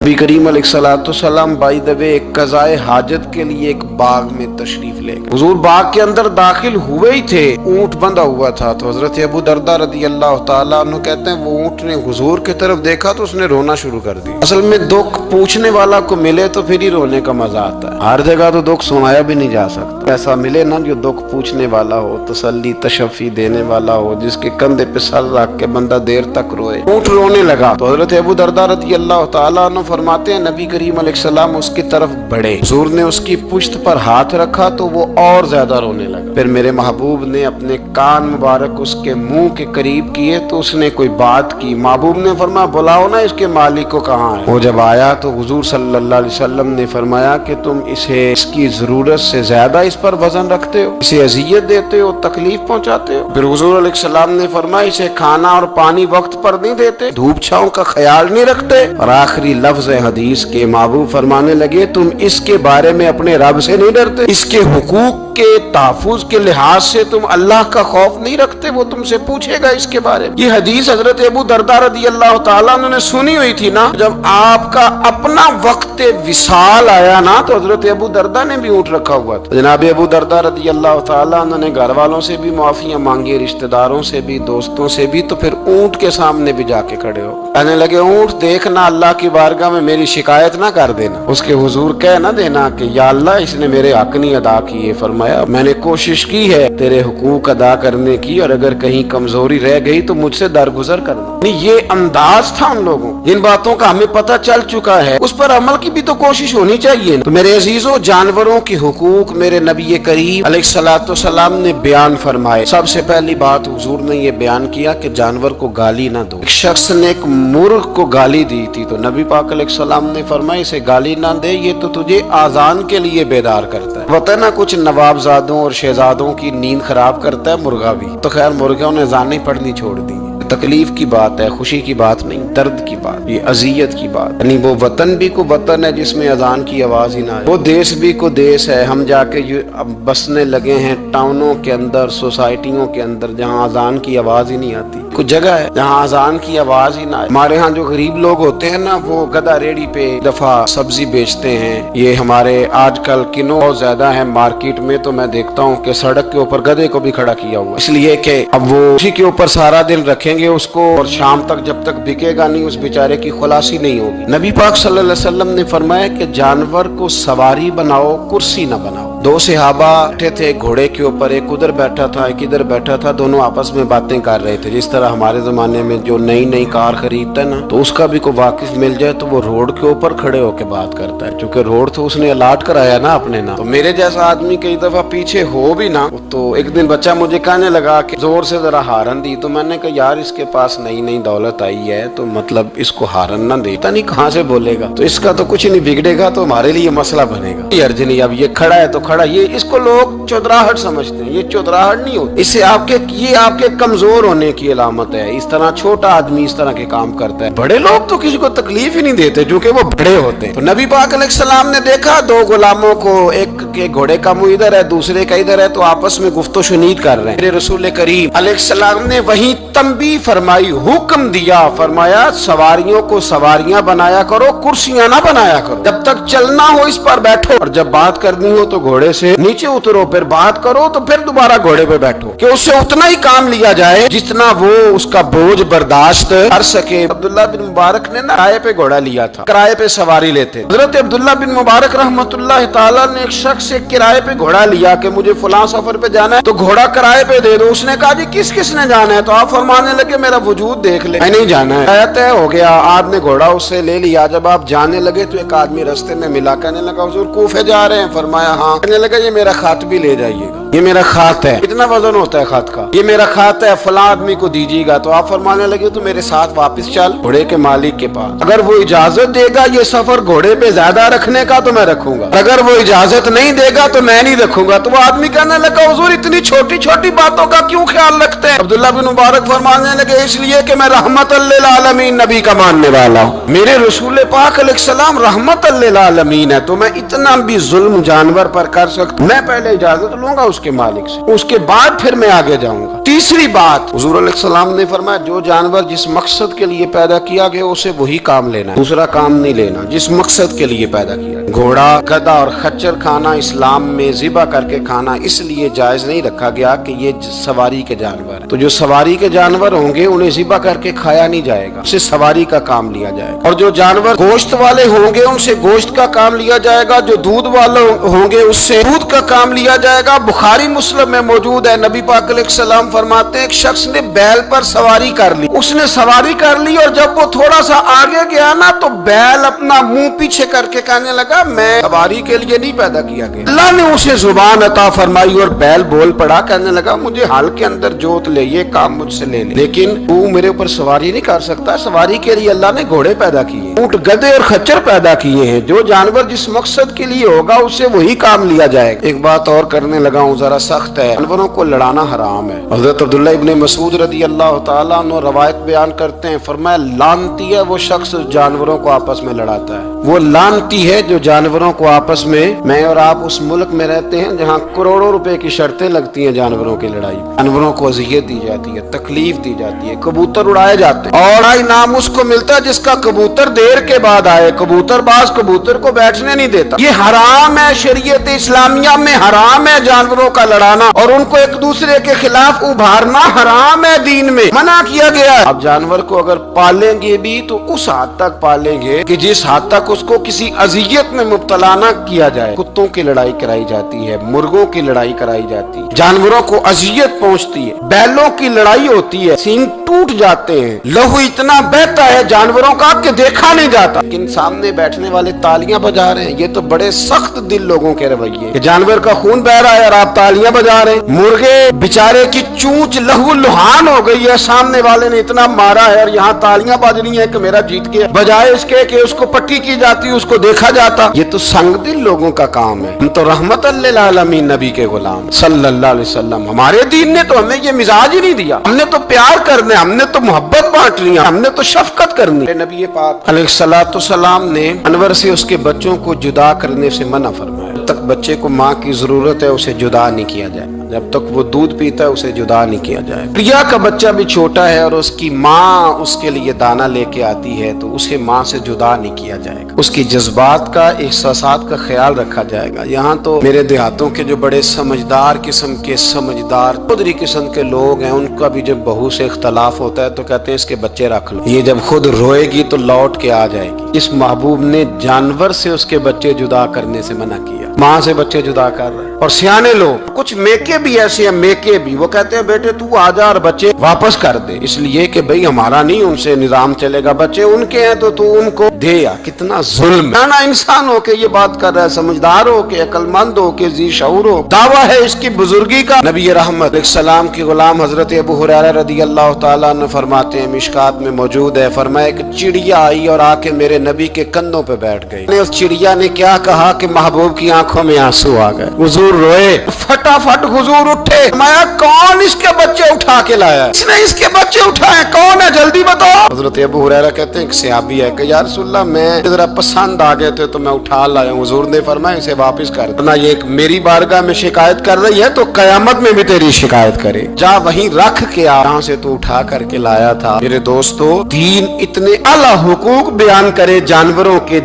नबी करीम अलैहिस्सलाम by the way एक कज़ाए हाजत के लिए एक बाग में तशरीफ ले गए। हुजूर बाग के अंदर दाखिल हुए ही थे, ऊंट बंधा हुआ था। तो हजरत अबू दरदा रदी अल्लाह तआला अन्हु कहते हैं वो ऊंट ने हुजूर की तरफ देखा तो उसने रोना शुरू कर दिया। असल में दुख पूछने वाला को मिले तो फिर ही रोने का मजा आता है। हर जगह तो दुख सुनाया भी नहीं जा सकता। ऐसा मिले ना जो दुख पूछने वाला हो, तसल्ली तशफ़ी देने वाला हो, जिसके कंधे पे सर रख के बंदा देर तक रोए। ऊंट रोने लगा तो हजरत अबू दरदा रदी अल्लाह तआला अन्हु फरमाते हैं नबी करीम अलैहिस्सलाम उसकी तरफ बढ़े, हुजूर ने उसकी पुश्त पर हाथ रखा तो वो और ज्यादा रोने लगा। फिर मेरे महबूब ने अपने कान मुबारक उसके मुंह के करीब किए तो उसने कोई बात की। महबूब ने फरमाया बुलाओ ना इसके मालिक को कहाँ है। वो जब आया तो हुजूर सल्लल्लाहु अलैहि वसल्लम ने फरमाया कि तुम इसे इसकी जरूरत से ज्यादा इस पर वजन रखते हो, इसे अजियत देते हो, तकलीफ पहुंचाते हो। फिर हुजूर अलैहिस्सलाम ने फरमाया इसे खाना और पानी वक्त पर नहीं देते, धूप छांव का ख्याल नहीं रखते। और आखिरी लफ्ज हदीस के महबूब फरमाने लगे तुम इसके बारे में अपने रब से नहीं डरते, इसके हुकूक के तहफ़्फ़ुज़ के लिहाज से तुम अल्लाह का खौफ नहीं रखते, वो तुमसे पूछेगा इसके बारे में। ये हदीस हजरत अबू दरदा रदी अल्लाह तआला ने सुनी हुई थी ना। जब आपका अपना वक्त विसाल आया ना तो हजरत अबू दरदा ने भी ऊँट रखा हुआ था। जनाब अबू दरदा रदी अल्लाह तआला ने घर वालों से भी माफियां मांगी, रिश्तेदारों से भी, दोस्तों से भी। तो फिर ऊँट के सामने भी जाके खड़े हो कहने लगे ऊँट देखना अल्लाह की बारगाह में मेरी शिकायत ना कर देना, उसके हुजूर कह ना देना कि या अल्लाह इसने मेरे हक नहीं अदा किए। फरमाया मैंने कोशिश की है तेरे हुकूक अदा करने की और अगर कहीं कमजोरी रह गई तो मुझसे दरगुजर करना। ये अंदाज था उन लोगों, जिन बातों का हमें पता चल चुका है उस पर अमल की भी तो कोशिश होनी चाहिए। तो मेरे अजीजों जानवरों के हुकूक मेरे नबी करीम अलैहिस्सलाम ने बयान फरमाए। सबसे पहली बात हुजूर ने ये बयान किया कि जानवर को गाली ना दो। एक शख्स ने एक मुर्ग को गाली दी थी तो नबी पाक अलैहिस्सलाम ने फरमाया इसे गाली ना दे, ये तो तुझे आजान के लिए बेदार करता है। पता ना कुछ नवाबजादों और शहजादों की नींद खराब करता है मुर्गा भी। तो खैर मुर्गों ने अजान नहीं पढ़नी छोड़ दी। तकलीफ की बात है, खुशी की बात नहीं, दर्द की बात, ये अजियत की बात। यानी वो वतन भी को वतन है जिसमें अजान की आवाज ही ना आए, वो देश भी को देश है। हम जाके अब बसने लगे हैं टाउनों के अंदर, सोसाइटियों के अंदर जहाँ अजान की आवाज ही नहीं आती। कुछ जगह है जहाँ अजान की आवाज ही ना आए। हमारे यहाँ जो गरीब लोग होते हैं ना वो गधा रेडी पे दफा सब्जी बेचते हैं। ये हमारे आजकल किनो बहुत ज्यादा है मार्केट में, तो मैं देखता हूँ कि सड़क के ऊपर गधे को भी खड़ा किया हुआ, इसलिए कि अब वो उसी के ऊपर सारा दिन रखेंगे उसको और शाम तक जब तक बिकेगा नहीं उस बेचारे की खुलासी नहीं होगी। नबी पाक सल्लल्लाहु अलैहि वसल्लम ने फरमाया कि जानवर को सवारी बनाओ, कुर्सी न बनाओ। दो सहाबा बैठे थे घोड़े के ऊपर, एक उधर बैठा था एक इधर बैठा था, दोनों आपस में बातें कर रहे थे। जिस तरह हमारे जमाने में जो नई नई कार खरीदता है ना तो उसका भी कोई वाकिफ मिल जाए तो वो रोड के ऊपर खड़े होकर बात करता है, क्योंकि रोड तो उसने अलाट कराया ना अपने नाम। तो मेरे जैसा आदमी कई दफा पीछे हो भी ना। तो एक दिन बच्चा मुझे कहने लगा कि जोर से जरा हारन दी, तो मैंने कहा यार इसके पास नई नई दौलत आई है तो मतलब इसको हारन ना दे, पता नहीं कहाँ से बोलेगा, तो इसका तो कुछ नहीं बिगड़ेगा तो हमारे लिए मसला बनेगा। ये अर्ज नहीं, अब ये खड़ा है तो खड़ा, ये इसको लोग चौधराहट समझते हैं। ये चौधराहट नहीं होती, इससे ये आपके कमजोर होने की अलामत है। इस तरह छोटा आदमी इस तरह के काम करता है। बड़े लोग तो किसी को तकलीफ ही नहीं देते जो कि वो बड़े होते हैं। तो नबी पाक अलैहिस्सलाम ने देखा दो गुलामों को, एक के घोड़े का मुंह इधर है दूसरे का इधर है, तो आपस में गुफ्तो शुनीद कर रहे हैं। मेरे रसूल करीम अलैहिस्सलाम ने वहीं तंबी फरमाई, हुक्म दिया, फरमाया सवारियों को सवारियां बनाया करो, कुर्सियां ना बनाया करो। जब तक चलना हो इस पर बैठो और जब बात करनी हो तो घोड़े से नीचे उतरो, फिर बात करो तो फिर दोबारा घोड़े पे बैठो कि उससे उतना ही काम लिया जाए जितना वो उसका बोझ बर्दाश्त कर सके। अब्दुल्ला बिन मुबारक ने ना किराए पे घोड़ा लिया था, किराए पे सवारी लेते। हजरत अब्दुल्ला बिन मुबारक रहमतुल्लाह ताला ने एक शख्स से किराए पे घोड़ा लिया कि मुझे फलां सफर पे जाना है तो घोड़ा किराए पे दे दो। उसने कहा जी किस किसने जाना है? तो आप फरमाने लगे मेरा वजूद देख ले, नहीं जाना है। तय हो गया, आपने घोड़ा उससे ले लिया। जब आप जाने लगे तो एक आदमी रास्ते में मिला, कहने लगा हुजूर कूफे जा रहे हैं? फरमाया हाँ। कहने लगा ये मेरा खात भी ले जाइएगा, ये मेरा खात है। कितना वजन होता है खात का? ये मेरा खात है, फलां आदमी को दीजिएगा। तो आप फरमाने लगे तो मेरे साथ वापस चल घोड़े के मालिक के पास, अगर वो इजाजत देगा ये सफर घोड़े पे ज्यादा रखने का तो मैं रखूंगा, अगर वो इजाजत नहीं देगा तो मैं नहीं रखूंगा। तो वो आदमी कहने लगा हुजूर इतनी छोटी छोटी बातों का क्यों ख्याल रखते हैं? अब्दुल्ला बिन मुबारक फरमाने लगे इसलिए कि मैं रहमतल लिल आलमीन नबी का मानने वाला हूँ। मेरे रसूल पाक अलैहिस्सलाम रहमतल लिल आलमीन है, तो मैं इतना भी जुल्म जानवर पर कर सकता, मैं पहले इजाजत लूंगा उसकी। उसके मालिक से, उसके बाद फिर मैं आगे जाऊंगा। तीसरी बात, हुजूर अलैहिस्सलाम ने फरमाया जो जानवर जिस मकसद के लिए पैदा किया गया उसे वही काम लेना है, दूसरा काम नहीं लेना जिस मकसद के लिए पैदा किया। घोड़ा, गधा और खच्चर खाना इस्लाम में ज़िबा करके खाना इसलिए जायज नहीं रखा गया कि ये सवारी के जानवर हैं। तो जो सवारी के जानवर होंगे उन्हें ज़िबा करके खाया नहीं जाएगा, उससे सवारी का काम लिया जाएगा। और जो जानवर गोश्त वाले होंगे उनसे गोश्त का काम लिया जाएगा, जो दूध वाले होंगे उससे दूध का काम लिया जाएगा। बुखारी मुस्लिम में मौजूद है, नबी पाक अलैहिस्सलाम फरमाते हैं एक शख्स ने बैल पर सवारी कर ली, उसने सवारी कर ली और जब वो थोड़ा सा आगे गया ना तो बैल अपना मुंह पीछे करके कहने लगा मैं सवारी के लिए नहीं पैदा किया गया। अल्लाह ने उसे जुबान अता फरमाई और बैल बोल पड़ा, कहने लगा मुझे हल के अंदर जोत ले, ये काम मुझसे ले ले, लेकिन तू मेरे ऊपर सवारी नहीं कर सकता। सवारी के लिए अल्लाह ने घोड़े पैदा किए, ऊंट, गधे और खच्चर पैदा किए हैं। जो जानवर जिस मकसद के लिए होगा उससे वही काम लिया जाएगा। एक बात और करने लगा हूँ, जरा सख्त है, जानवरों को लड़ाना हराम है। हज़रत अब्दुल्लाह इब्न मसूद रज़ी अल्लाह तआला अन्हु रवायत बयान करते हैं, फरमाया लानती है वो शख्स जानवरों को आपस में लड़ाता है, वो लानती है जो जानवरों को आपस में। मैं और आप उस मुल्क में रहते हैं जहाँ करोड़ों रुपए की शर्तें लगती हैं जानवरों की लड़ाई, जानवरों को अज़ियत दी जाती है, तकलीफ दी जाती है, कबूतर उड़ाए जाते हैं और इनाम उसको मिलता है जिसका कबूतर देर के बाद आए। कबूतरबाज कबूतर को बैठने नहीं देता। ये हराम है, शरीयत इस्लामिया में हराम है जानवरों का लड़ाना और उनको एक दूसरे के खिलाफ उभारना हराम है, दीन में मना किया गया है। आप जानवर को अगर पालेंगे भी तो उस हद तक पालेंगे कि जिस हद तक उसको किसी अजियत में मुब्तला न किया जाए। कुत्तों की लड़ाई कराई जाती है, मुर्गों की लड़ाई कराई जाती है, जानवरों को अजियत पहुंचती है, बैलों की लड़ाई होती है, सींग टूट जाते हैं, लहू इतना बहता है जानवरों का कि देखा नहीं जाता, लेकिन सामने बैठने वाले तालियां बजा रहे हैं। ये तो बड़े सख्त दिल लोगों के रवैये, जानवर का खून बह रहा है और आप तालियां बजा रहे हैं। मुर्गे बेचारे की चूंच लहू लुहान हो गई है, सामने वाले ने इतना मारा है और यहाँ तालियां बज रही है कि मेरा जीत गया, बजाय इसके कि उसको पट्टी की जाती, उसको देखा जाता। ये तो संग दिल लोगों का काम है। हम तो रहमतल लिल आलमीन नबी के गुलाम सल्लल्लाहु अलैहि वसल्लम, हमारे दीन ने तो हमें ये मिजाज ही नहीं दिया। हमने तो प्यार करने, हमने तो मोहब्बत बांटनी, हमने तो शफकत करनी। नबी पाक अलैहिस्सलातु सलाम ने जानवर से उसके बच्चों को जुदा करने से मना फरमाया। जब तक बच्चे को माँ की जरूरत है उसे जुदा नहीं किया जाए, जब तक वो दूध पीता है उसे जुदा नहीं किया जाए। प्रिया का बच्चा भी छोटा है और उसकी माँ उसके लिए दाना लेके आती है तो उसे माँ से जुदा नहीं किया जाएगा, उसकी जज्बात का, एहसासात का ख्याल रखा जाएगा। यहाँ तो मेरे देहातों के जो बड़े समझदार किस्म के, समझदार चौधरी किस्म के लोग हैं, उनका भी जब बहू से इख्तलाफ होता है तो कहते हैं इसके बच्चे रख लो, ये जब खुद रोएगी तो लौट के आ जाएगी। इस महबूब ने जानवर से उसके बच्चे जुदा करने से मना किया, माँ से बच्चे जुदा कर रहे हैं। और सियाने लोग, कुछ मेके भी ऐसे हैं, मेके भी, वो कहते हैं बेटे तू आजा और बच्चे वापस कर दे, इसलिए कि भाई हमारा नहीं उनसे निजाम चलेगा, बच्चे उनके हैं तो तू उनको दे। या कितना जुल्म है ना। इंसान हो के ये बात कर रहा है, समझदार हो के, अक्लमंद हो के, जी शऊर हो, दावा है इसकी बुजुर्गी का। नबी रहमत सलाम के गुलाम हजरत अबू हुरैरा रदियल्लाहु ताला अन्हु फरमाते हैं, मिशकात में मौजूद है, फरमाया एक चिड़िया आई और आके मेरे नबी के कंधों पे बैठ गई। उस चिड़िया ने क्या कहा कि महबूब की आंखों में आंसू आ गए, हुजूर रोए, फटाफट हुजूर उठे, मैं कौन इसके बच्चे उठा के लाया, इसने इसके बच्चे उठाए, कौन है जल्दी बताओ। हजरत अबू हुरैरा कहते हैं सहाबी है कि या रसूलल्लाह मैं जरा पसंद आ गए थे तो मैं उठा लाया। हुजूर ने फरमाया इसे वापस कर देना, ये मेरी बारगाह में शिकायत कर रही है तो कयामत में भी तेरी शिकायत करे, जा वहीं रख के आ जहां से तू उठा करके लाया था। मेरे दोस्तों, दीन इतने आला हुकूक बयान करे जानवरों के,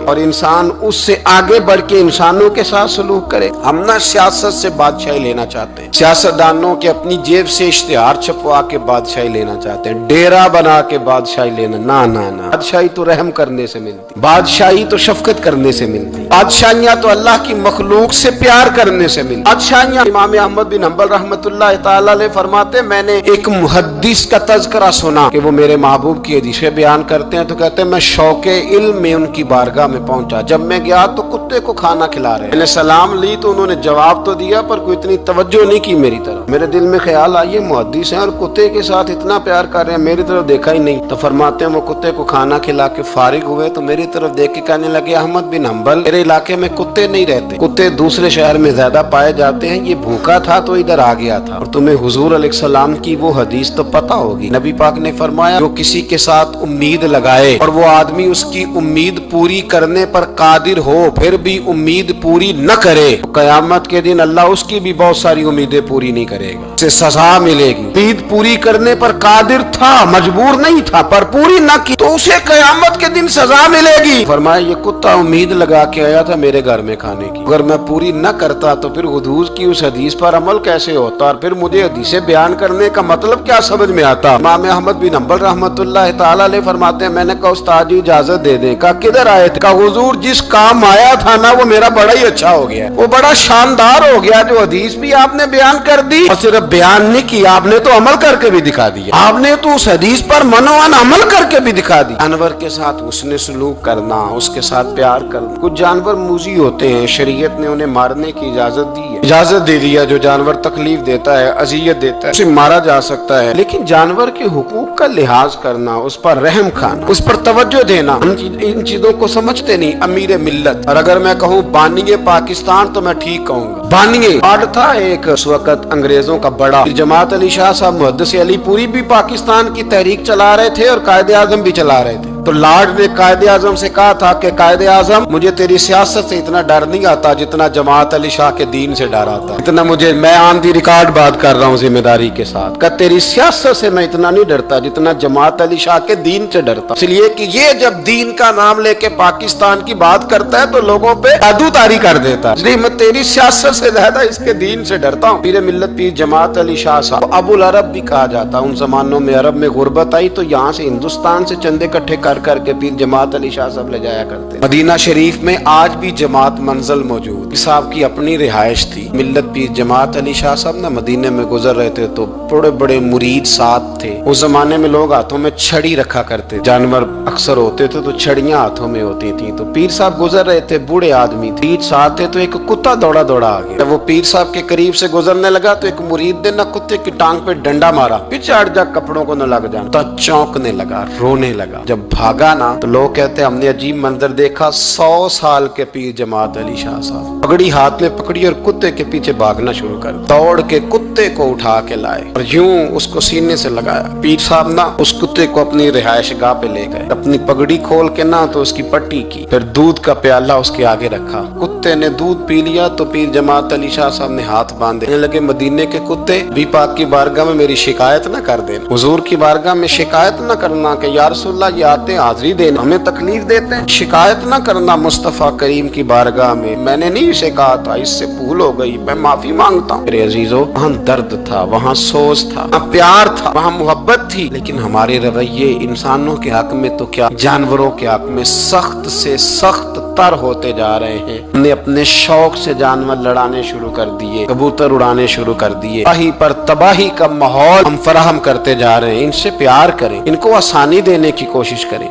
और इंसान उससे आगे बढ़ के इंसानों के साथ सलूक करे। हम ना सियासत से बादशाही लेना चाहते हैं, सियासतदानों के अपनी जेब से इश्तिहार छपवा के बादशाही लेना चाहते हैं, डेरा बना के बादशाही लेना, ना ना ना। बादशाही तो रहम करने से मिलती, बादशाही तो शफकत करने से मिलती, बादशाहियां तो अल्लाह की मखलूक से प्यार करने से मिलती। बादशाहियां, इमाम अहमद बिन हंबल रहमतुल्लाह तआला अलैह फरमाते, मैंने एक मुहद्दिस का तज़किरा सुना कि वो मेरे महबूब की हदीसें बयान करते हैं तो कहते हैं मैं शौके इल्म में उनकी बारगाह में पहुंचा, जब मैं गया तो कुत्ते को खाना खिला रहे, मैंने सलाम ली तो उन्होंने जवाब तो दिया पर कोई इतनी तवज्जो नहीं की मेरी तरफ। मेरे दिल में ख्याल आया मुहद्दिस हैं और कुत्ते के साथ इतना प्यार कर रहे हैं, मेरी तरफ देखा ही नहीं। तो फरमाते हैं वो कुत्ते को खाना खिला के फारिग हुए तो मेरी तरफ देख के कहने लगे, अहमद बिन हंबल, मेरे इलाके में कुत्ते नहीं रहते, कुत्ते दूसरे शहर में ज्यादा पाए जाते हैं, ये भूखा था तो इधर आ गया था। और तुम्हें हुजूर अलैहिस्सलाम की वो हदीस तो पता होगी, नबी पाक ने फरमाया जो किसी के साथ उम्मीद लगाए और वो आदमी उसकी उम्मीद पूरी करने पर कादिर हो फिर भी उम्मीद पूरी न करे, तो कयामत के दिन अल्लाह उसकी भी बहुत सारी उम्मीदें पूरी नहीं करेगा, उसे सजा मिलेगी। उम्मीद पूरी करने पर कादिर था, मजबूर नहीं था, पर पूरी न की तो उसे क़यामत के दिन सजा मिलेगी। फरमाया ये कुत्ता उम्मीद लगा के आया था मेरे घर में खाने की, अगर मैं पूरी न करता तो फिर हुजूर की उस हदीस पर अमल कैसे होता, और फिर मुझे हदीसें बयान करने का मतलब क्या समझ में आता। इमाम अहमद बिन हंबल रहमतुल्लाह तआला अलैह फरमाते हैं, मैंने कहा उस्ताद जी इजाजत दे दें। कहा किधर आए थे? कहा हुजूर जिस काम आया था ना वो मेरा बड़ा ही अच्छा हो गया, वो बड़ा शानदार हो गया, जो हदीस भी आपने बयान कर दी और सिर्फ बयान नहीं किया, आपने तो अमल करके भी दिखा दिया, आपने तो उस हदीस पर मनोवन अमल करके भी दिखा दिया। जानवर के साथ उसने सलूक करना, उसके साथ प्यार करना। कुछ जानवर मूजी होते हैं, शरीयत ने उन्हें मारने की इजाजत दी है, इजाजत दे दिया। जो जानवर तकलीफ देता है, अजियत देता है, उसे मारा जा सकता है, लेकिन जानवर के हुकूक का लिहाज करना, उस पर रहम खाना, उस पर तवज्जो देना, इन चीजों को समझते नहीं अमीर मिल्लत। और अगर मैं कहूँ बानिए पाकिस्तान तो मैं ठीक कहूँगा। बानिए आड़ था एक उस वक्त अंग्रेजों का बड़ा, जमात अली शाह साहब मुहद्दिस अली पूरी भी पाकिस्तान की तहरीक चला रहे थे और कायदे आजम भी चला रहे थे। तो लॉर्ड ने कायदे आजम से कहा था कि कायदे आजम मुझे तेरी सियासत से इतना डर नहीं आता जितना जमात अली शाह के दीन से डर आता, इतना मुझे, मैं ऑन दी रिकॉर्ड बात कर रहा हूँ जिम्मेदारी के साथ, कि तेरी सियासत से मैं इतना नहीं डरता जितना जमात अली शाह के दीन से डरता। इसलिए कि ये जब दीन का नाम लेके पाकिस्तान की बात करता है तो लोगों पे जादूतारी कर देता है, इसलिए मैं तेरी सियासत से ज्यादा इसके दीन से डरता हूँ। पीर मिल्लत पीर जमात अली शाह साहब अबुल अरब भी कहा जाता। उन जमानों में अरब में गुर्बत आई तो यहाँ से हिंदुस्तान से चंदे इकट्ठे कर करके पीर जमात अली शाह साहब ले जाया करते। मदीना शरीफ में आज भी जमात मंजिल मौजूद, साहब की अपनी रिहाइश थी। मिल्लत पीर जमात अली शाह साहब ना मदीने में गुजर रहे थे तो बड़े बड़े मुरीद साथ थे। उस जमाने में लोग हाथों में छड़ी रखा करते, जानवर अक्सर होते थे तो छड़ियां हाथों में होती थी। तो पीर साहब गुजर रहे थे, बूढ़े आदमी थे, साथ थे, तो एक कुत्ता दौड़ा दौड़ा आ गया। वो पीर साहब के करीब से गुजरने लगा तो एक मुरीद ने ना कुत्ते की टांग पे डंडा मारा, पीछे हट जा, कपड़ों को न लग जाना। तो चौंकने लगा, रोने लगा। जब भागा ना तो लोग कहते हमने अजीब मंजर देखा। 100 साल के पीर जमात अली शाह साहब पगड़ी हाथ में पकड़ी और कुत्ते के पीछे भागना शुरू कर, दौड़ के कुत्ते को उठा के लाए और यूं उसको सीने से लगाया। पीर साहब ना उस कुत्ते को अपनी रिहायश गाह पे ले गए, अपनी पगड़ी खोल के ना तो उसकी पट्टी की, फिर दूध का प्याला उसके आगे रखा। कुत्ते ने दूध पी लिया तो पीर जमात अली शाह साहब ने हाथ बांधे लगे, मदीने के कुत्ते भी पाक की बारगाह में मेरी शिकायत न कर देना, हुजूर की बारगाह में शिकायत न करना कि या रसूलल्लाह ये आते हाजिरी देना, हमें तकलीफ देते हैं, शिकायत न करना मुस्तफा करीम की बारगाह में, मैंने नहीं इसे कहा था, इससे भूल हो गई, मैं माफी मांगता हूँ। मेरे अजीजों, वहाँ दर्द था, वहाँ सोच था, वहाँ प्यार था, वहाँ मोहब्बत थी, लेकिन हमारे रवैये इंसानों के हक में तो क्या जानवरों के हक में सख्त से सख्त तर होते जा रहे हैं। हमने अपने शौक से जानवर लड़ाने शुरू कर दिए, कबूतर उड़ाने शुरू कर दिए, तबाही पर तबाही का माहौल हम फराहम करते जा रहे हैं। इनसे प्यार करें, इनको आसानी देने की कोशिश करें।